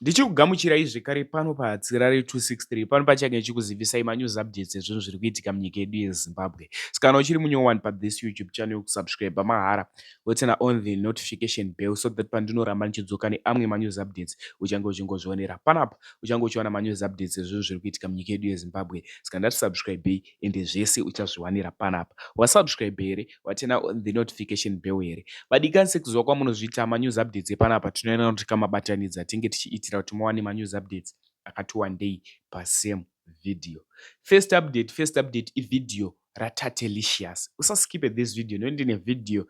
Ndichikugamuchirai zvekare pano paHarare 263 pano pachange ndichikuzivisai manews updates ezvinhu zviri kuitika munyika yedu yeZimbabwe. Kana uchiri munyowani pathis YouTube channel, kusubscribe mahara wotena on the notification bell so that pandinoramba ndichidzoka neamwe manews updates uchange uchingozvionera panapa. Uchange uchiwana manews updates ezvinhu zviri kuitika munyika yedu yeZimbabwe. Saka ndati subscribe ende zvese uchazviwanira panapa. Wasubscribe here, watena on the notification bell here. Vadikani sekuziva kwamunozviita manews updates epanapa tunoenda kuti kamabatanidza tinge tichiitira kuti muwane manews updates akati wandei pasame video. First update ivideo ratatelicious. Usaskipe this video noende nevideo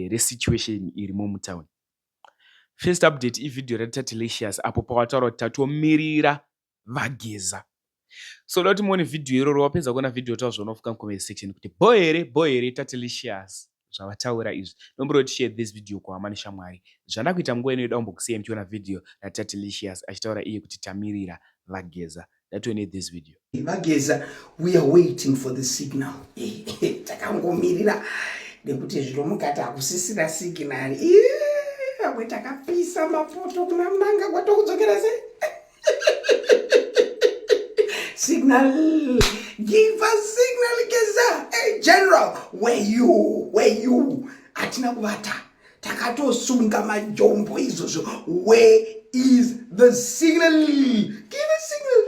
resituation irimo mutown. First update ivideo ratatelicious apo pawataura kuti vatomirira vaGeza. So loti muone video iroro wapedza kuona video tazvonofuka mucomment section kuti boy here Tatelicious zvavataura izvi. Nombori share this video kuhama neshamwari. Zvanda kuita munguva inoida kumbokusiyai muchiona video raTatelicious achitaura iye kuti tamirira vaGeza. Ndatione this video. vaGeza, we are waiting for the signal. Takangomirira nekuti zviro mukati hakusisira signal. Amwe takapisa mapoto kuna mnanga kwatokudzokera sei. Signal, give us signal, Geza. Hey, General, where you? Atina kuvata. Takato sunga majombo izozvo. Where is the signal? Give a signal.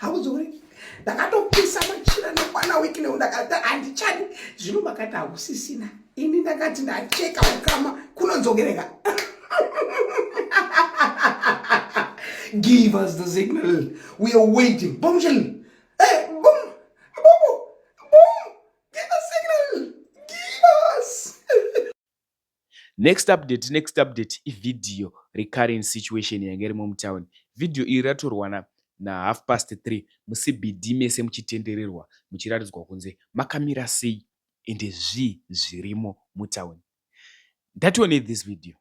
Hauzori. Takato pisa machira nekwana wiki neundakata andichani. Zvino makata hakusisina. Ini ndakati ndacheka ukama kunonzogereka. Give us the signal. We are waiting. Bombshell. Hey, boom. Boom. Give us signal. Give us. Next update ivideo recurring situation yange irimo mutown. Video iri ratorwa na 3:30 muCBD mese muchitendererwa muchiratidzwa kunze makamira sei ende zvirimo mutown. Ndatione this video.